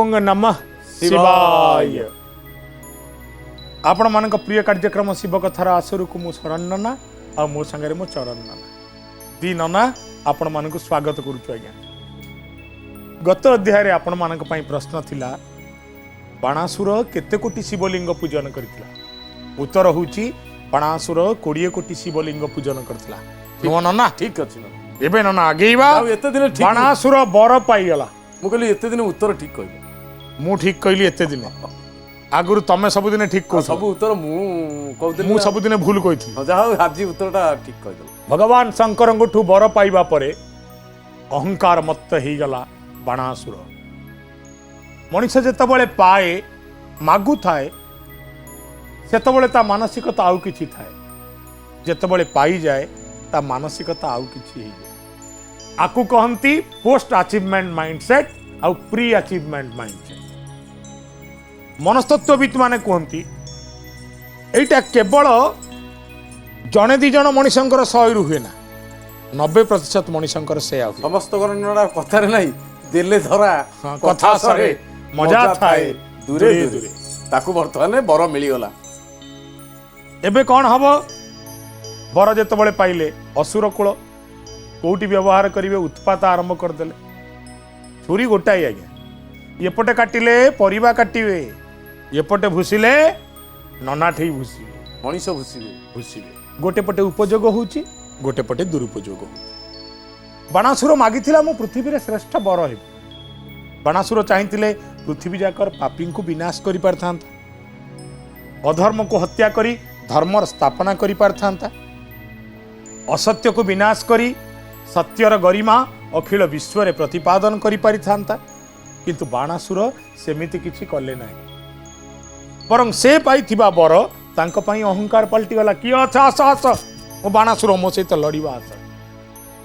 ओं नमः शिवाय। आपण मान प्रिय कार्यक्रम शिव कथार आसरू को मु शरण नना आ मो संगे मो चरण नना दी नना आपण मान स्वागत करुछु। आज्ञा गत अध्याय आपण मान प्रश्न थिला बाणासुर केते कोटी शिवलिंग पूजन करथिला। उत्तर होउची बाणासुर 20 कोटी शिवलिंग पूजन करथिला। नो नना ठीक अछि ना एबे नना आगेइबा एते दिन ठीक बाणासुर बर पाई गला। मु कहली एते दिन उत्तर ठीक कहली मु ठीक कहली एते दिन आगुरु तमे सब दिन ठीक कहू सब उत्तर मु कहउतली मु सब दिन भूल कहिथि। जा आज उत्तरटा ठीक कहदल। भगवान शंकरठू बर पाइबा परे अहंकार मत्त ही गला बाणासुर। मनुष्य जेतबळे पाए मागु थाए सेतबळे ता मानसिकता आउ किछि थाए, जेतबळे पाई जाए ता मानसिकता आउ किछि हे जाए। आकु कहंती पोस्ट अचीवमेंट माइंडसेट आउ प्री अचीवमेंट माइंडसेट। मनस्तत्वविद माने कहंती एटा केवल जने दी जन मनुष्यंकर 100 रु हुए ना 90% मनुष्यंकर से आ समस्त गणना कथारे नाही देले धरा कथा सरे मजा थाए दूरे दूरे ताकू वर्तमान बर मिली गला। एबे कौन हबो बर जेतबळे पाइले असुर कुल कोउटी व्यवहार करिवे उत्पात आरंभ कर देले। छुरी गोटाई आज्ञा एपटे काटिले परिबा काटिवे एपटे भूसिले नना ठेई भूसिवे मनीष भूसिबे भूसिवे। गोटे पटे उपयोग होउची गोटे पटे दुरुपयोग होउची। बाणासुर मागिथिला मो पृथ्वी रे श्रेष्ठ बर हे। बाणासुर चाहिथिले पृथ्वी जाकर पापी को विनाश करि पारथांता, अधर्म को हत्या करी धर्मर स्थापना करि पारथांता, असत्य को विनाश करी सत्यर गरिमा अखिल विश्व रे प्रतिपादन करि पारिथांता। किंतु बाणासुर सेमिति किछि कले नाही। बरं से पाइथिबा बर तांको पई अहंकार पलटि गला। कि अच्छा आस आस ओ बाणासुर मो सहित लड़िबा आस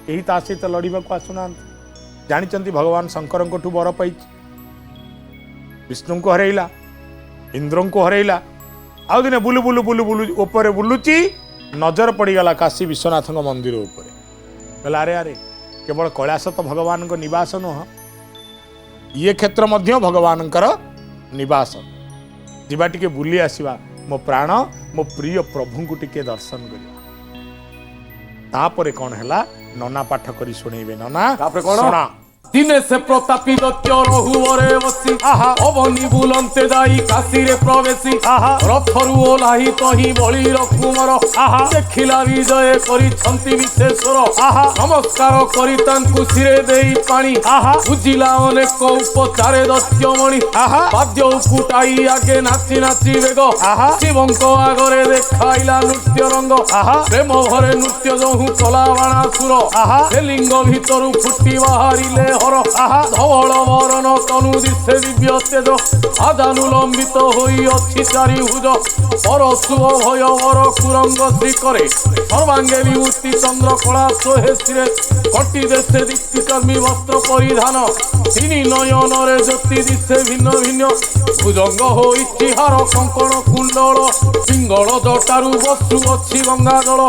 केही ता सहित लड़िबा को आसुना। जानिचंती भगवान शंकर को बर पाई विष्णु को हरैला इंद्र को हरैला आउ दिने बुलु बुलु बुलु बुलु ऊपर बुलुची नजर पड़ीगला काशी विश्वनाथ मंदिर ऊपर। कहला अरे अरे केवल कैलाश तो भगवान को निवास नुह ये क्षेत्र मध्य भगवान निवास जीवा टिके बुली आसीबा मो प्राण मो प्रिय प्रभु को टिके दर्शन करिया। तापरे कौन हैला नना पाठ करी सुनेबे। नना तापरे कौन सुना। दिने से प्रतापी दत्य रहुवरे बसी अवनी बुलंते जाई काशी रे प्रवेशी रथरु ओलाही तही बळी रकुमर देखिला विजय करी छंती विशेषर नमस्कार करी तांकु सिरे देई पानी बुझिला अनेक उपचारे दत्यमणि वाद्य फुटाई आगे नाची नाची बेग शिवंक आगरे देखाइला नृत्य रंग प्रेम भरे नृत्य जहु कला बाणासुर से लिंग भितरु फुटी बाहरिले धवल वरण तनु दिशे दिव्य तेज आजानुलंबित होई अच्छी चारि भुज परशुभ भय वर कुरंग श्री करे सर्वांगे विभूति चंद्र कला सोहे सिरे कटी देशे दीप्ति कर्मी वस्त्र परिधान तीन नयन रे ज्योति दिशे भिन्न भिन्न भुजंग होई चिहार कंकण कुंडल पिंगल जटारु बसु अच्छी गंगा जल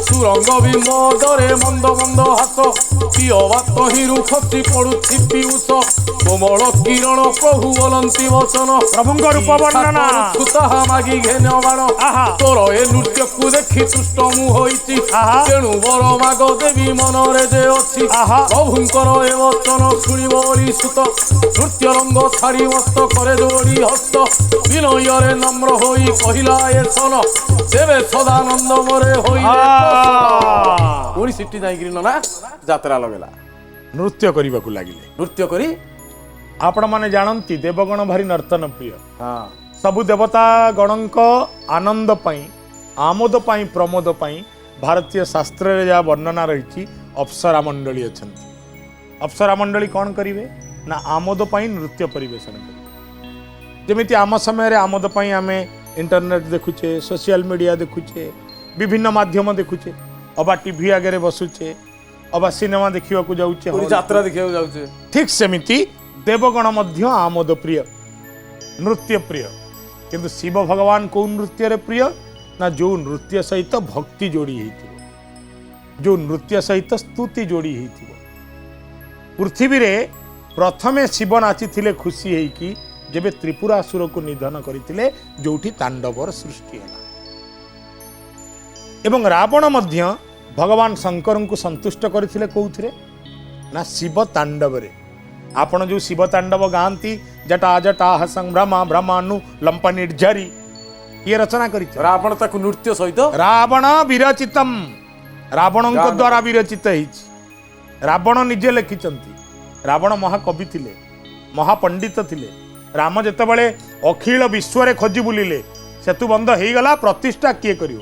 सुरंग बिंबरे मंद मंद हास प्रिय बात हिरु खसी पड़ुछि पीयूष कोमल किरण प्रभु बोलंती वचन प्रभुଙ୍କ रूप वर्णना सुताहा मागी घेन बाण तोर ए नृत्य को देखि तुष्ट मु होइछि तेणु बर माग देवी मनरे जे अछि प्रभुଙ୍କର ए वचन शुणी बोली सुत नृत्य रंग छाड़ी मस्त करे जोड़ी हस्त विनୟରେ नम्र होई कहिला ए सन देवे सदानंद मोरे होई ओडी सिटी जाईगिरी ना यात्रा लगेला नृत्य करने को लगिले। नृत्य करी आपण माने जानती देवगण भारी नर्तन प्रिय सबु देवता गणक आनंद पाई आमोद पाई प्रमोद पाई भारतीय शास्त्र रे जा वर्णना रही अप्सरा मंडली अछंती। अप्सरा मंडली कौन करिवे ना आमोद पाई नृत्य परिवेशन करिवे। जेमिति आम समय रे आमोद पाई आमे इंटरनेट देखुचे सोशल मीडिया देखुचे विभिन्न माध्यम देखुचे अबा टीवी आगे बसुचे अबा सिनेमा देखिया को जाउचे यात्रा देखिया जाउचे। ठीक सेमिति देवगण मध्य आमोद प्रिय नृत्य प्रिय किंतु शिव भगवान को नृत्य रे प्रिय ना जो नृत्य सहित भक्ति जोड़ी हेतिबो जो नृत्य सहित स्तुति जोड़ी हेतिबो। पृथ्वी रे प्रथमे शिव नाचिथिले खुशी हेकी जेबे त्रिपुरासुर को निधन करथिले जोठी तांडवर सृष्टि होला एवं रावण मध्य भगवान शंकर को संतुष्ट करथिले कोउथिरे ना शिव तांडवरे आपण जो शिव तांडव गांती जटा जटा संभ्रमा ब्रह्मानु लंपा निर्झरी ये रचना करी रावण ताकु नृत्य सहित रावण विरचितम रावण द्वारा विरचित होइछि रावण निजे लिखिचंती रावण महाकवि थिले महापंडित थिले राम जेतेबेले अखिल विश्व रे खोजी बुलिले सेतु बंध हेई गला प्रतिष्ठा किए करियो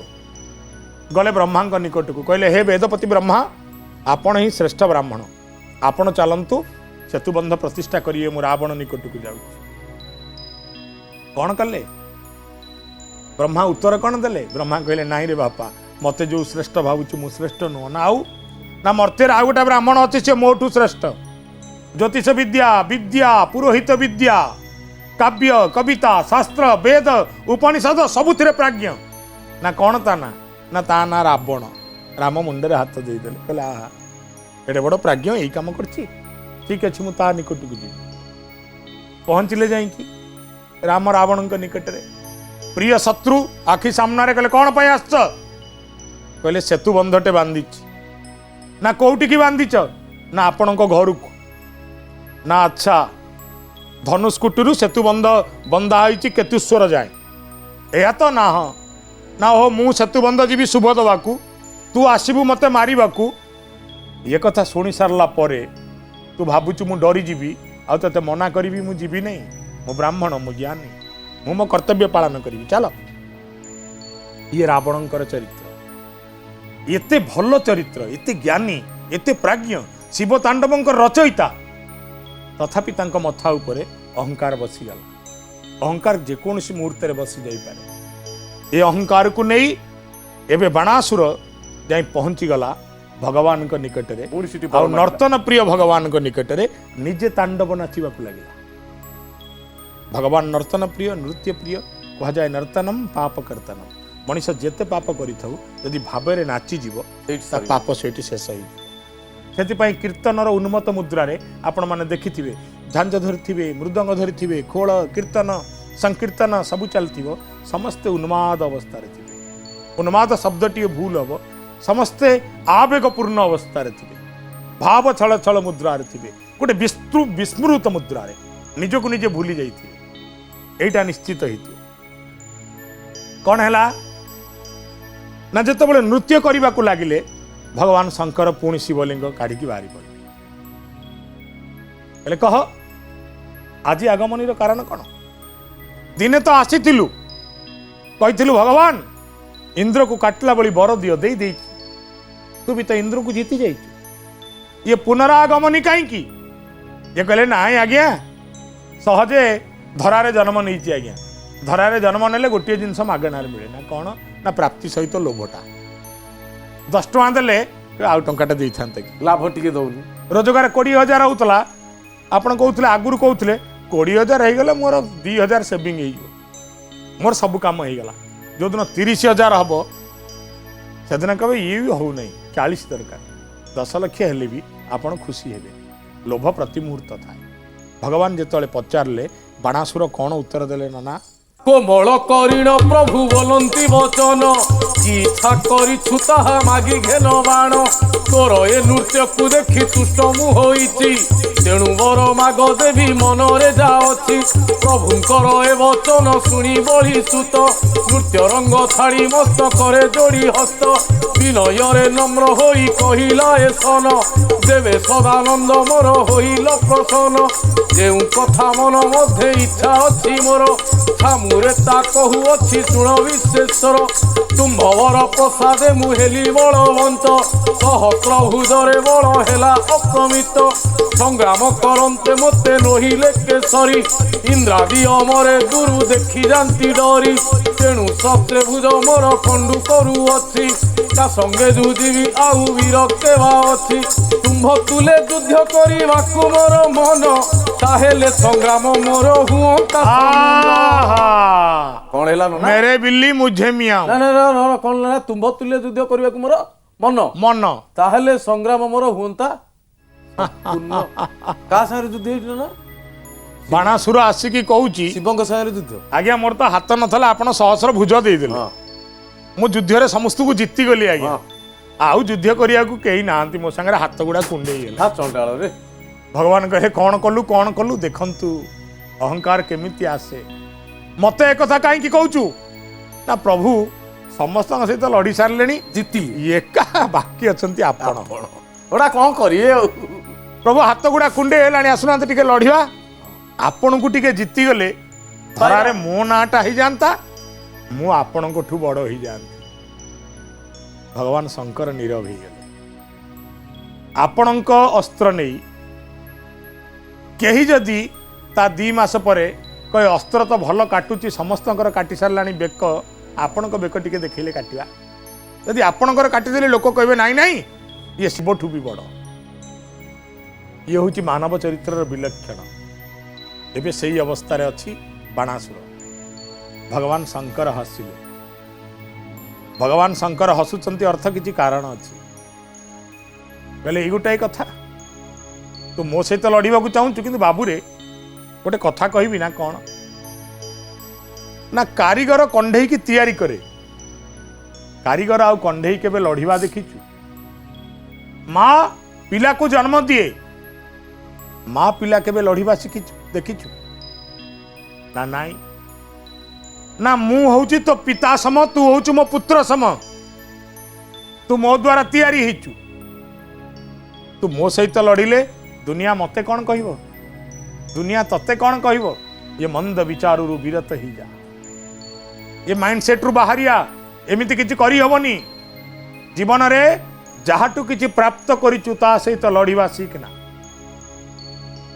गले ब्रह्मा निकट को कहले हे वेदपति ब्रह्मा आपण ही श्रेष्ठ ब्राह्मण आपण चलंतु सेतु बंध प्रतिष्ठा करिए मु रावण निकट को जाऊ कौन कले ब्रह्मा उत्तर कौन देले ब्रह्मा कहले नाई रे बापा मते जो श्रेष्ठ भावुछु मु श्रेष्ठ नो ना आउ ना मर्त्य आउ गोटा ब्राह्मण अछि से मोठू श्रेष्ठ ज्योतिष विद्या विद्या पुरोहित विद्या काव्य कविता शास्त्र वेद उपनिषद सबुथिरे प्राज्ञ ना कौन ता ना रावण राम मुंडे हाथ देदेले कहले आहा एडे बड़ प्राज्ञ यही काम करछि ठीक अच्छे मु ता निकट को जी पहुँचले जाइकी राम रावण निकट रे प्रिय शत्रु आखि सामने कहले कौन पाई आसछ कहले सेतु बंधटे बांधी ना कोउटी की बांधीच ना आपण घर को ना अच्छा धनुष्कुटू सेतु बंध बंधा होती केतुस्वर जाए यह तो ना हाँ ना हो मु सेतु बंध जीवी शुभ दवाकू तू आसबू मते मारिबाकू ये कथा शुणी सारला परे तू भावुचु मु डरी जीवी आ ते मना करी मु जीवी नहीं मु ब्राह्मण मु ज्ञानी मु मो कर्तव्य पालन करी चलो ये रावणकर चरित्र एते भल चरित्र एते ज्ञानी एते प्राज्ञ शिव तांडवंकर रचयिता तथापि तांको मथा उपरे अहंकार बसीगला अहंकार जेकोसी मुहूर्त बसी जाई पारे ये अहंकार को नहीं एबे बाणासुर जाई पहुंची गला भगवान को निकट रे और नर्तन प्रिय भगवान को निकट रे निजे तांडव नाचिबा को लागिला भगवान नर्तन प्रिय नृत्य प्रिय कह जाए नर्तनम पाप कर्तनम मनीष जेते पाप करिथौ यदि भाबरे नाची जीवो ता पाप सेठी शेष होई से कीर्तनर उन्मत्त मुद्रारे आपण माने देखिथिबे झांझ धरिथिबे मृदंग धरिथिबे खोल कीर्तन संकीर्तन सबु चलथिबो समस्ते उन्माद अवस्था रे थिबे उन्माद शब्दटी भूल हबो समस्ते आवेगपूर्ण अवस्था रे थिबे भाव छल छल मुद्रा रे थिबे गोटे विस्मृत मुद्रा रे निजको निजे भूली जाइथिबे एटा निश्चित हेतु कौन हैला ना जेतेबेले नृत्य करबा को लागिले भगवान शंकर पुणी शिवलिंग काढ़ी बाहरी पड़े कह आज आगमनी कारण कौन दिने तो आसीलु कही भगवान इंद्र को काटला बड़ी बर दियो दे तू भी तो इंद्र को जीति जा ये पुनरागमनी कहीं ये कहले ना आज्ञा सहजे धरारे जन्म नहीं आज्ञा धरारे जन्म नेले गोटे जिनस मागणार मिले ना कौन ना प्राप्ति सहित लोभटा 10 टଙ୍କା देले आउ टंकाटा दे था लाभ टिके दौनी रोजगार 20,000 होता आपण कहते आगुरी कहते 20,000 हो गले मोर 2,000 सेविंग हो मोर सब कम हो गला जो दिन 30,000 हम से दिन कहे ये भी हो नहीं 40 दरकार 10 लाख हेले भी आपण खुशी हेबे लोभ प्रति मुहूर्त थाए भगवान जेतले पचारले बाणासुर कौन उत्तर देले ना कोमल करिण प्रभु बोलंती वचन की इच्छा करिछु ताहा मागी घेन बाण तोर ए नृत्य को देखि तुष्ट मु होइछि तेणु वर माग देवी मनरे जाओछि प्रभुंकर ए वचन शुणी बळी सुत नृत्य रंग छाड़ी मस्त करे जोड़ी हस्त विनयरे नम्र होई कहिला ए सन देवे सदानंद मोर होइल प्रसन्न जेउ कथा मन मध्ये इच्छा अछि मोर ठामुरे ता कहू अछि शुण विश्वेश्वर तुम्भवर प्रसादे मुहेली बलवंत सहस्र हृदरे बल हेला अप्रमित संग्राम करन्ते मते नहिले केसरी इंद्रादी अमरे गुरु देखि जानती डरी तेणु सत्रे भुज मोर खंडु करू अछि ता संगे जुजिबी आउ विरक्ते भा अछि तुम्भ तुले युद्ध करिबाकु मोर मन ताहेले संग्राम मोर हुअंता कौन हैला ना मेरे बिल्ली मुझे मियाओ ना ना ना ना कौन ना तुम्भ तुले युद्ध करिबाकु मोर मन मन ताहेले संग्राम मोर हुअंता ପୂର୍ଣ୍ଣ କାହା ସାଙ୍ଗରେ ଯୁଦ୍ଧ ହେଇଥିଲା ନା ବାଣାସୁର ଆସିକି କହୁଛି ଶିବଙ୍କ ସାଙ୍ଗରେ ଯୁଦ୍ଧ ଆଜ୍ଞା ମୋର ତ ହାତ ନଥିଲା ଆପଣ ସହସ୍ର ଭୁଜ ଦେଇଦେଲେ ହଁ ମୁଁ ଯୁଦ୍ଧରେ ସମସ୍ତଙ୍କୁ ଜିତିଗଲି ଆଜ୍ଞା ହଁ ଆଉ ଯୁଦ୍ଧ କରିବାକୁ କେହି ନାହାନ୍ତି ମୋ ସାଙ୍ଗରେ ହାତ ଗୁଡ଼ା କୁଣ୍ଡେଇ ଗଲା ହଁ ଚଣ୍ଡାଳରେ ଭଗବାନ କହେ କଣ କଲୁ ଦେଖନ୍ତୁ ଅହଙ୍କାର କେମିତି ଆସେ ମତେ ଏକଥା କାହିଁକି କହୁଛୁ ନା ପ୍ରଭୁ ସମସ୍ତଙ୍କ ସହିତ ଲଢ଼ି ସାରିଲେଣି ଜିତିଲି ଏକା ବାକି ଅଛନ୍ତି ଆପଣ ଓଟା କଣ କରିବେ ଆଉ ପ୍ରଭୁ ହାତ ଗୁଡ଼ା କୁଣ୍ଡେଇ ହେଲାଣି ଆସୁନାହାନ୍ତି ଟିକେ ଲଢ଼ିବା ଆପଣଙ୍କୁ ଟିକେ ଜିତିଗଲେ ଧରାରେ ମୋ ନାଁଟା ହେଇଯାଆନ୍ତା ମୁଁ ଆପଣଙ୍କଠୁ ବଡ଼ ହେଇଯାଆନ୍ତି ଭଗବାନ ଶଙ୍କର ନୀରବ ହେଇଗଲେ ଆପଣଙ୍କ ଅସ୍ତ୍ର ନେଇ କେହି ଯଦି ତା 2 ମାସ ପରେ କହେ ଅସ୍ତ୍ର ତ ଭଲ କାଟୁଛି ସମସ୍ତଙ୍କର କାଟି ସାରିଲାଣି ବେକ ଆପଣଙ୍କ ବେକ ଟିକେ ଦେଖେଇଲେ କାଟିବା ଯଦି ଆପଣଙ୍କର କାଟିଦେଲେ ଲୋକ କହିବେ ନାଇଁ ନାଇଁ ଇଏ ଶିବଠୁ ବି ବଡ଼ ଇଏ ହେଉଛି ମାନବ ଚରିତ୍ରର ବିଲକ୍ଷଣ ଏବେ ସେଇ ଅବସ୍ଥାରେ ଅଛି ବାଣାସୁର ଭଗବାନ ଶଙ୍କର ହସିଲେ ଭଗବାନ ଶଙ୍କର ହସୁଛନ୍ତି ଅର୍ଥ କିଛି କାରଣ ଅଛି କହିଲେ ଏଇ ଗୋଟାଏ କଥା ତୁ ମୋ ସହିତ ଲଢ଼ିବାକୁ ଚାହୁଁଛୁ କିନ୍ତୁ ବାବୁରେ ଗୋଟେ କଥା କହିବି ନା କ'ଣ ନା କାରିଗର କଣ୍ଢେଇକି ତିଆରି କରେ କାରିଗର ଆଉ କଣ୍ଢେଇ କେବେ ଲଢ଼ିବା ଦେଖିଛୁ ମା ପିଲାକୁ ଜନ୍ମ ଦିଏ ମା ପିଲା କେବେ ଲଢ଼ିବା ଶିଖିଛୁ ଦେଖିଛୁ ନା ନାଇଁ ନା ମୁଁ ହଉଛି ତୋ ପିତା ସମ ତୁ ହଉଛୁ ମୋ ପୁତ୍ର ସମ ତୁ ମୋ ଦ୍ୱାରା ତିଆରି ହେଇଛୁ ତୁ ମୋ ସହିତ ଲଢ଼ିଲେ ଦୁନିଆ ମତେ କ'ଣ କହିବ ଦୁନିଆ ତତେ କ'ଣ କହିବ ये मंद विचारू विरत ही जा ये माइंडसेट रु बाहरिया एमती किसी करी हबनी जीवन रे जहाटू किसी प्राप्त करिचु ता सहित लड़िवा सीखना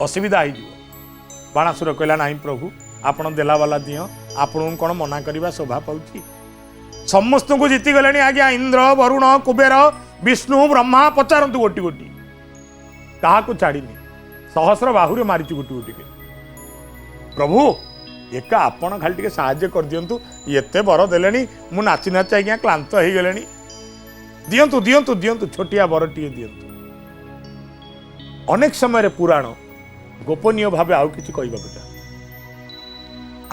असुविधा हो बाणासुर कहला नहीं प्रभु आपण देला वाला दियो आपण कौन मना करवा शोभा पाउची समस्त को जीति गले आज्ञा इंद्र वरुण कुबेर विष्णु ब्रह्मा पचारतु गोटी गोटी क्या छाड़ी सहस्र बाहुरे मारिचु गोटी गोटी के प्रभु एका आपण खाली टिके साहाय्य कर दियंतु एते बर देलेनी मु नाची नाची आज्ञा क्लांत हो गलेनी दियंतु दियंतु दियंतु छोटिया बरटिए दियंतु अनेक समय पुराण गोपनीय भावे आउ किछि कहबाक चाहे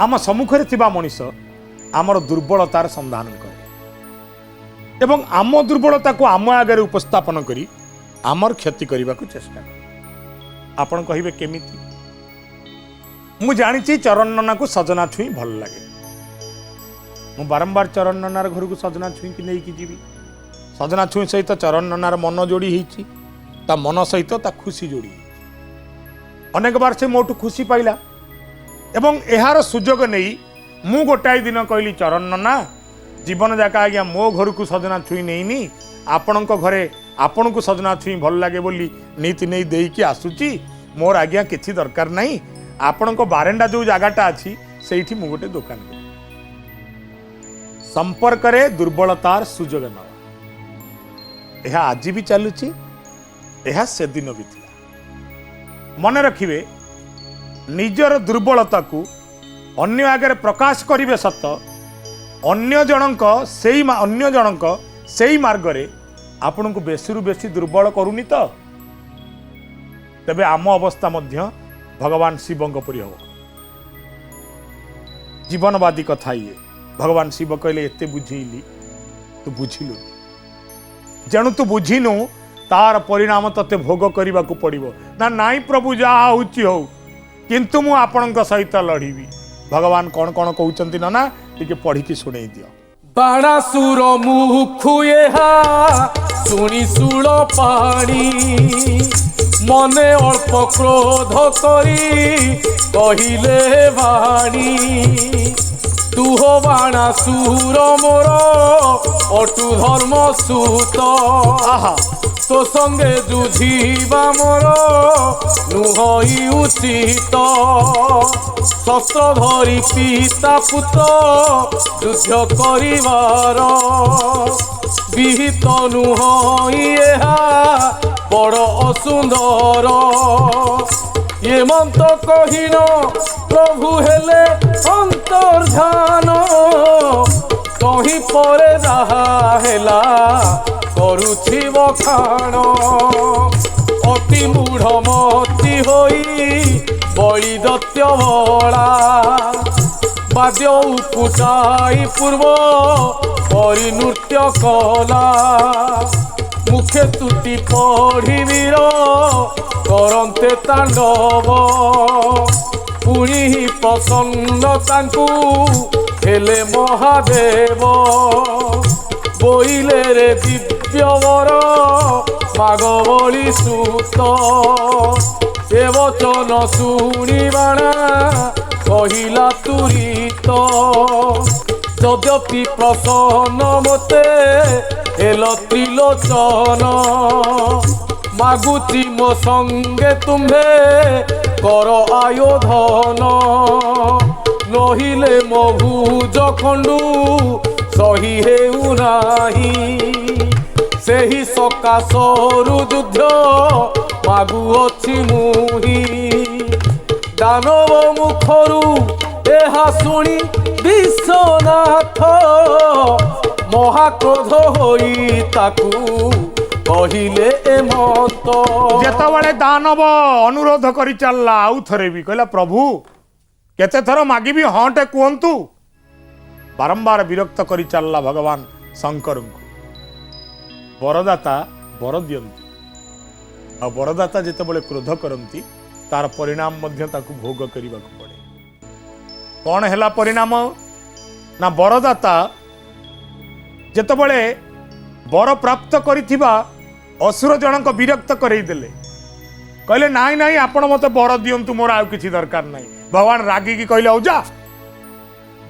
आम सम्मुखरे थिबा मनीष आमर दुर्बलतार संधान करे एवं आम दुर्बलता को आम आगे उपस्थापन करी आमर क्षति करने को चेष्टा करे आपण कहिबे केमिति मु जानी चरण नना को सजना छुई भल लगे मु बारंबार चरण ननार घर को सजना छुई की नहीं की जीवी सजना छुई सहित चरण ननार मन जोड़ी होती ता मन सहित ता खुशी जोड़ी अनेक बार से मोटू खुशी पाइला एवं एहार सुजोग नहीं मु गोटाए दिन कहली चरण नना जीवन जाका आज्ञा मो घर को सजना छुई नहीं आपण घरे आपण को सजना छुई भल लगे बोली नीति नहीं देकी आसुची मोर आज्ञा किसी दरकार नहीं आपण बारेंडा जो जगटा अच्छी से मु गोटे दुकान संपर्क रे दुर्बलतार सुजोग न आज भी चलुची यह से दिन भी थिला मन रखिए निजर दुर्बलता को अन्य आगे प्रकाश करिवे सत अन्य जनक से मार्ग रे आपण को बेसी रु बेसी दुर्बल करूनी तो तबे आम अवस्था मध्य भगवान शिव परी हम जीवनवादी कथा ये भगवान शिव कहले एते बुझेली तू बुझिलु जेणु तू बुझिनु तार परिणाम तते भोग करने को पड़ो ना नाई प्रभु जहा होची हो किंतु मु आपणक सहित लड़ीबी भगवान कौन कौन कहते ना टिके पढ़ी शुणे दियो बाणासुर मुखु एहा सुनी सुल पाणी मने अल्प क्रोध करी कहिले बाणी तुह बाणासुर मोर अटु धर्म सूत तो संगे जुझिबा मोर नुहई उचित शस्त्र धरी पिता पुत्र युद्ध करिवार विहित नुहई एहा बड़ असुंदर ये मंत्र कहिन प्रभु हेले अंतर्धान कहीं परे जहा हेला करुछि बखाण अति मूढ़ বলি দত্য বড়া বাদ্য উপুটাই পূর্ব পরি নৃত্য কলা মুখে তুটি পঢ়িবীর করন্তে তাণ্ডব পুଣି ପ୍ରସନ୍ନ ତାଙ୍କୁ ହେଲେ ମହାଦେବ ବୋଇଲେ ରେ ଦିବ୍ୟବର ମାଗ ବଳି ସୁତ ଏ ବଚନ ଶୁଣିବାଣା କହିଲା ତୁରିତ ଯଦ୍ୟପି ପ୍ରସନ୍ନ ମୋତେ ହେଲ ତ୍ରିଲୋଚନ ମାଗୁଛି ମୋ ସଙ୍ଗେ ତୁମ୍ଭେ କର ଆୟୋଧନ ନହିଲେ ମୋ ଭୁଜ ଖଣ୍ଡୁ ସହି ହେଉ ନାହିଁ ସେହି ସକାଶରୁ ଯୁଦ୍ଧ ମାଗୁଅଛି ମୁହିଁ ଦାନବ ମୁଖରୁ ଏହା ଶୁଣି ବିଶ୍ୱନାଥ ମହାକ୍ରୋଧ ହୋଇ ତାକୁ କହିଲେ ଏମନ୍ତ ଯେତେବେଳେ ଦାନବ ଅନୁରୋଧ କରି ଚାଲିଲା ଆଉ ଥରେ ବି କହିଲା ପ୍ରଭୁ କେତେ ଥର ମାଗିବି ହଁଟେ କୁହନ୍ତୁ ବାରମ୍ବାର ବିରକ୍ତ କରି ଚାଲିଲା ଭଗବାନ ଶଙ୍କରଙ୍କୁ ବରଦାତା ବର ଦିଅନ୍ତି ଆଉ ବରଦାତା ଯେତେବେଳେ କ୍ରୋଧ କରନ୍ତି ତାର ପରିଣାମ ମଧ୍ୟ ତାକୁ ଭୋଗ କରିବାକୁ ପଡେ କଣ ହେଲା ପରିଣାମ ନା ବରଦାତା ଯେତେବେଳେ ବର ପ୍ରାପ୍ତ କରିଥିବା ଅସୁର ଜଣକ ବିରକ୍ତ କରେଇଦେଲେ କହିଲେ ନାଇଁ ନାଇଁ ଆପଣ ମତେ ବର ଦିଅନ୍ତୁ ମୋର ଆଉ କିଛି ଦରକାର ନାହିଁ ଭଗବାନ ରାଗିକି କହିଲେ ହଉ ଯା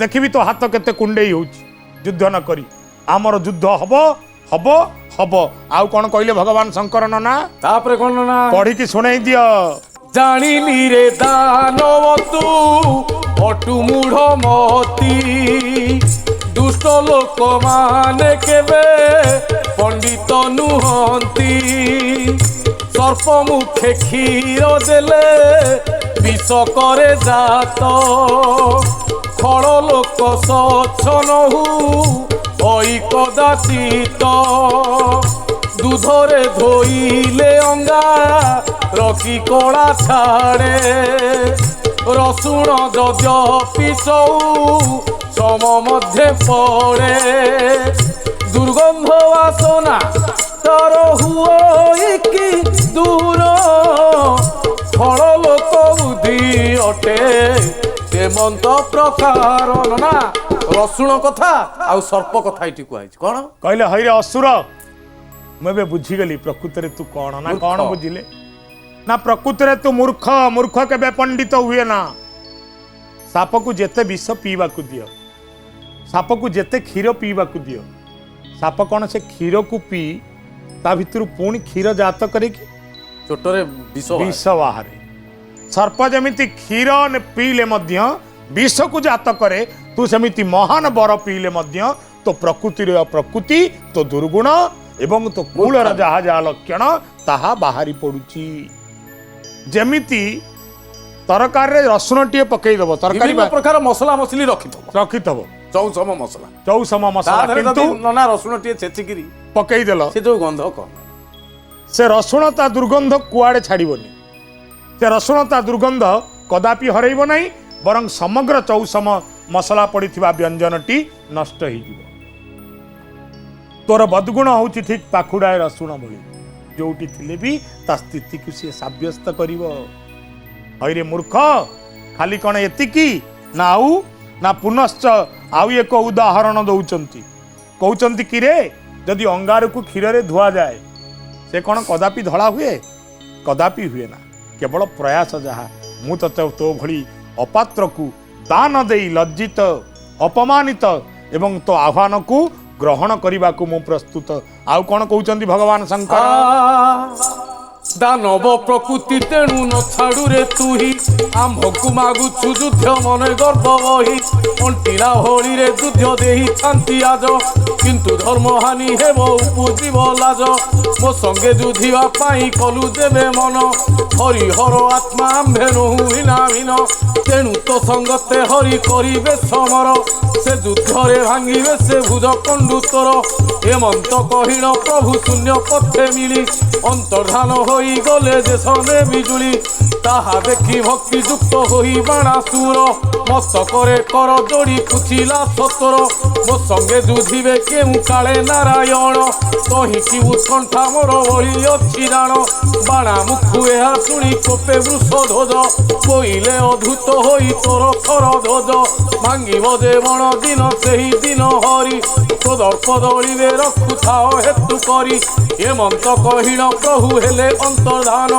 ଦେଖିବି ତୋ ହାତ କେତେ କୁଣ୍ଡେଇ ହଉଛି ଯୁଦ୍ଧ ନ କରି ଆମର ଯୁଦ୍ଧ ହବ ହବ ହବ ଆଉ କଣ କହିଲେ ଭଗବାନ ଶଙ୍କର ନନା ତାପରେ କଣ ନା ପଢିକି ଶୁଣେଇ ଦିଅ ଜାଣିଲି ରେ ଦାନବ ତୁ ଅଟୁ ମୂଢ ମତି ଦୁଷ୍ଟ ଲୋକମାନେ କେବେ ପଣ୍ଡିତ ନୁହନ୍ତି ସର୍ପ ମୁଖେ କ୍ଷୀର ଦେଲେ ବିଷ କରେ ଜାତ ଖଳ ଲୋକ ସଛ ନହୁ ଅଇ କଦାଚିତ ଦୁଧରେ ଧୋଇଲେ ଅଙ୍ଗା ରଖି କଳା ଛାଡ଼େ ରସୁଣ ଯଦ୍ୟପି ସଉ ସମ ମଧ୍ୟ ପଡ଼େ ଦୁର୍ଗନ୍ଧ ବାସନା ତାର ହୁଏ ଦୂର ଫଳ ଲୋକ ବୁଦ୍ଧି ଅଟେ ସେମନ୍ତ ପ୍ରକାର ନା ରସୁଣ କଥା ଆଉ ସର୍ପ କଥା ଏଠି କୁହାଯାଇଛି କଣ କହିଲେ ହଇରେ ଅସୁର ମୁଁ ଏବେ ବୁଝିଗଲି ପ୍ରକୃତରେ ତୁ କଣ ନା କଣ ବୁଝିଲେ ନା ପ୍ରକୃତରେ ତୁ ମୂର୍ଖ ମୂର୍ଖ କେବେ ପଣ୍ଡିତ ହୁଏ ନା ସାପକୁ ଯେତେ ବିଷ ପିଇବାକୁ ଦିଅ ସାପକୁ ଯେତେ କ୍ଷୀର ପିଇବାକୁ ଦିଅ ସାପ କଣ ସେ କ୍ଷୀରକୁ ପିଇ ତା ଭିତରୁ ପୁଣି କ୍ଷୀର ଜାତ କରିକି ଚୋଟରେ ବିଷ ବାହାରେ ସର୍ପ ଯେମିତି କ୍ଷୀର ପିଇଲେ ମଧ୍ୟ ବିଷକୁ ଜାତ କରେ ତୁ ସେମିତି ମହାନ ବର ପିଇଲେ ମଧ୍ୟ ତୋ ପ୍ରକୃତିର ପ୍ରକୃତି ତୋ ଦୁର୍ଗୁଣ ଏବଂ ତୋ କୂଳର ଯାହା ଯାହା ଲକ୍ଷଣ ତାହା ବାହାରି ପଡୁଛି ଯେମିତି ତରକାରୀରେ ରସୁଣଟିଏ ପକେଇଦବ ତରକାରୀ ପ୍ରକାର ମସଲା ମସଲି ରଖିଥବ ଚୌସମ ମସଲା କିନ୍ତୁ ନନା ରସୁଣ ଟିକେ ଛେଚିକିରି ପକେଇଦେଲ ସେ ଯୋଉ ଗନ୍ଧ କଣ ସେ ରସୁଣ ତା ଦୁର୍ଗନ୍ଧ କୁଆଡେ ଛାଡିବନି ସେ ରସୁଣ ତା ଦୁର୍ଗନ୍ଧ କଦାପି ହରେଇବ ନାହିଁ ବରଂ ସମଗ୍ର ଚୌସମ ମସଲା ପଡିଥିବା ବ୍ୟଞ୍ଜନଟି ନଷ୍ଟ ହେଇଯିବ ତୋର ବଦଗୁଣ ହଉଛି ଠିକ ପାଖୁଡାଏ ରସୁଣ ଭଳି ଯୋଉଠି ଥିଲେ ବି ତା ସ୍ଥିତିକୁ ସିଏ ସାବ୍ୟସ୍ତ କରିବ ହଇରେ ମୂର୍ଖ ଖାଲି କଣ ଏତିକି ନା ପୁନଶ୍ଚ ଆଉ ଏକ ଉଦାହରଣ ଦଉଛନ୍ତି କହୁଛନ୍ତି କି ରେ ଯଦି ଅଙ୍ଗାରକୁ କ୍ଷୀରରେ ଧୁଆଯାଏ ସେ କଣ କଦାପି ଧଳା ହୁଏ କଦାପି ହୁଏ ନା କେବଳ ପ୍ରୟାସ ଯାହା ମୁଁ ତତେ ତୋ ଭଳି ଅପାତ୍ରକୁ ଦାନ ଦେଇ ଲଜ୍ଜିତ ଅପମାନିତ ଏବଂ ତୋ ଆହ୍ୱାନକୁ ଗ୍ରହଣ କରିବାକୁ ମୁଁ ପ୍ରସ୍ତୁତ ଆଉ କଣ କହୁଛନ୍ତି ଭଗବାନ ଶଙ୍କର ଦାନବ ପ୍ରକୃତି ତେଣୁ ନ ଛାଡୁରେ ତୁହି ଆମ୍ଭକୁ ମାଗୁଛୁ ଯୁଦ୍ଧ ମନେ ଗର୍ବ ବହି ଅଣ୍ଟିଲା ହୋଳିରେ ଯୁଦ୍ଧ ଦେଇଥାନ୍ତି ଆଜ କିନ୍ତୁ ଧର୍ମହାନି ହେବ ଉପୁଜିବ ଲାଜ ମୋ ସଙ୍ଗେ ଯୁଦ୍ଧିବା ପାଇଁ କଲୁ ଦେବେ ମନ ହରିହର ଆତ୍ମା ଆମ୍ଭେ ନୋହୁ ହୀନ ତେଣୁ ତୋ ସଙ୍ଗତେ ହରି କରିବେ ସମର ସେ ଯୁଦ୍ଧରେ ଭାଙ୍ଗିବେ ସେ ଭୁଜ କଣ୍ଡୁ ତୋର ହେମନ୍ତ କହିଣ ପ୍ରଭୁ ଶୂନ୍ୟ ପଥେ ମିଳି ଅନ୍ତର୍ଧାନ ହୋଇ ମାରି ଗଲେ ଦେଶରେ ବିଜୁଳି ତାହା ଦେଖି ଭକ୍ତି ଯୁକ୍ତ ହୋଇ ବାଣାସୁର ମସ୍ତକରେ କର ଯୋଡ଼ି ପୁଛିଲା ସତର ମୋ ସଙ୍ଗେ ଯୁଧିବେ କେଉଁ କାଳେ ନାରାୟଣ ତହିଁକି ଉତ୍କଣ୍ଠା ମୋର ଭଳି ଅଛି ରାଣ ବାଣା ମୁଖୁ ଏହା ଶୁଣି କୋପେ ବୃଷ ଧ୍ୱଜ ବୋଇଲେ ଅଦ୍ଭୁତ ହୋଇ ତୋର ଥର ଧ୍ୱଜ ଭାଙ୍ଗିବ ଯେ ବଣ ଦିନ ସେହି ଦିନ ହରି ତୋ ଦର୍ପ ଦଳିବେ ରଖୁଥାଅ ହେତୁ କରି ଏମନ୍ତ କହିଣ ପ୍ରଭୁ ହେଲେ ଅନ୍ତର୍ଧାନ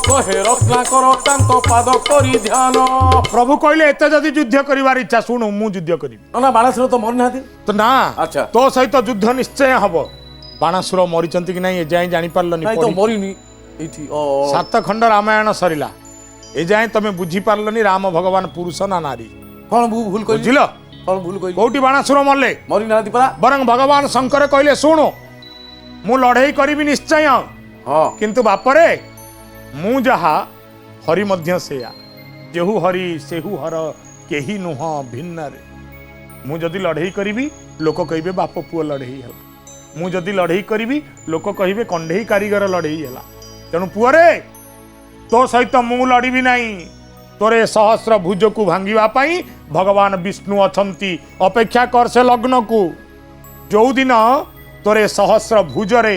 କହେ ରତ୍ନାକର ତାଙ୍କ ପାଦ କରି ଧ୍ୟାନ। ପ୍ରଭୁ କହିଲେ ଏତେ ଯଦି ଯୁଦ୍ଧ କରିବାର ଇଚ୍ଛା ଶୁଣୁ ମୁଁ ଯୁଦ୍ଧ କରିବି। ନା ବାଣାସୁର ତ ମରିନାହାନ୍ତି ତ ନା ଆଚ୍ଛା ତୋ ସହିତ ଯୁଦ୍ଧ ନିଶ୍ଚୟ ହବ। ବାଣାସୁର ମରିଛନ୍ତି କି ନାଇଁ ଏଯାଏଁ ଜାଣିପାରିଲନି। ନାଇଁ ତ ମରିନି ଏଇଠି ସାତ ଖଣ୍ଡ ରାମାୟଣ ସରିଲା ଏଯାଏଁ ତମେ ବୁଝିପାରିଲନି ରାମ ଭଗବାନ ପୁରୁଷ ନା ନାରୀ। କଣ ଭୁଲ କହିଲି ବୁଝିଲ କଣ ଭୁଲ କହିଲି କୋଉଠି ବାଣାସୁର ମଲେ ମରିନାହାନ୍ତି ପରା ବରଂ ଭଗବାନ ଶଙ୍କର କହିଲେ ଶୁଣୁ ମୁଁ ଲଢେଇ କରିବି ନିଶ୍ଚୟ ହଁ କିନ୍ତୁ ବାପରେ ମୁଁ ଯାହା ହରି ମଧ୍ୟ ସେୟା ଯେହୁ ହରି ସେହୁ ହର କେହି ନୁହଁ ଭିନ୍ନରେ। ମୁଁ ଯଦି ଲଢେଇ କରିବି ଲୋକ କହିବେ ବାପ ପୁଅ ଲଢେଇ ହେଲା ମୁଁ ଯଦି ଲଢେଇ କରିବି ଲୋକ କହିବେ କଣ୍ଢେଇ କାରିଗର ଲଢେଇ ହେଲା। ତେଣୁ ପୁଅରେ ତୋ ସହିତ ମୁଁ ଲଢିବି ନାହିଁ ତୋରେ ସହସ୍ର ଭୁଜକୁ ଭାଙ୍ଗିବା ପାଇଁ ଭଗବାନ ବିଷ୍ଣୁ ଅଛନ୍ତି ଅପେକ୍ଷା କର ସେ ଲଗ୍ନକୁ ଯୋଉଦିନ ତୋରେ ସହସ୍ର ଭୁଜରେ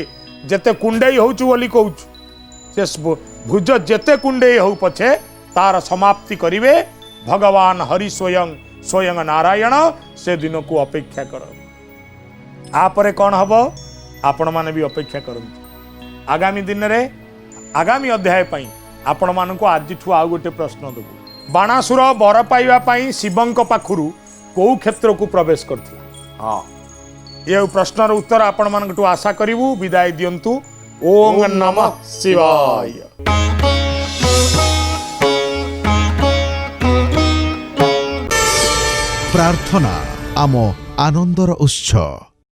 ଯେତେ କୁଣ୍ଡେଇ ହଉଛୁ ବୋଲି କହୁଛୁ ସେ ଭୁଜ ଯେତେ କୁଣ୍ଡେଇ ହଉ ପଛେ ତାର ସମାପ୍ତି କରିବେ ଭଗବାନ ହରି ସ୍ୱୟଂ ନାରାୟଣ ସେ ଦିନକୁ ଅପେକ୍ଷା କର। ଆପରେ କ'ଣ ହବ ଆପଣମାନେ ବି ଅପେକ୍ଷା କରନ୍ତୁ। ଆଗାମୀ ଦିନରେ ଆଗାମୀ ଅଧ୍ୟାୟ ପାଇଁ ଆପଣମାନଙ୍କୁ ଆଜିଠୁ ଆଉ ଗୋଟେ ପ୍ରଶ୍ନ ଦେବୁ। ବାଣାସୁର ବର ପାଇବା ପାଇଁ ଶିବଙ୍କ ପାଖରୁ କୋଉ କ୍ଷେତ୍ରକୁ ପ୍ରବେଶ କରିଥିଲା? ହଁ ଏ ପ୍ରଶ୍ନର ଉତ୍ତର ଆପଣମାନଙ୍କଠୁ ଆଶା କରିବୁ। ବିଦାୟ ଦିଅନ୍ତୁ। ଓಂ ନମଃ ଶିବାୟ। ପ୍ରାର୍ଥନା ଆମ ଆନନ୍ଦର ଉତ୍ସ।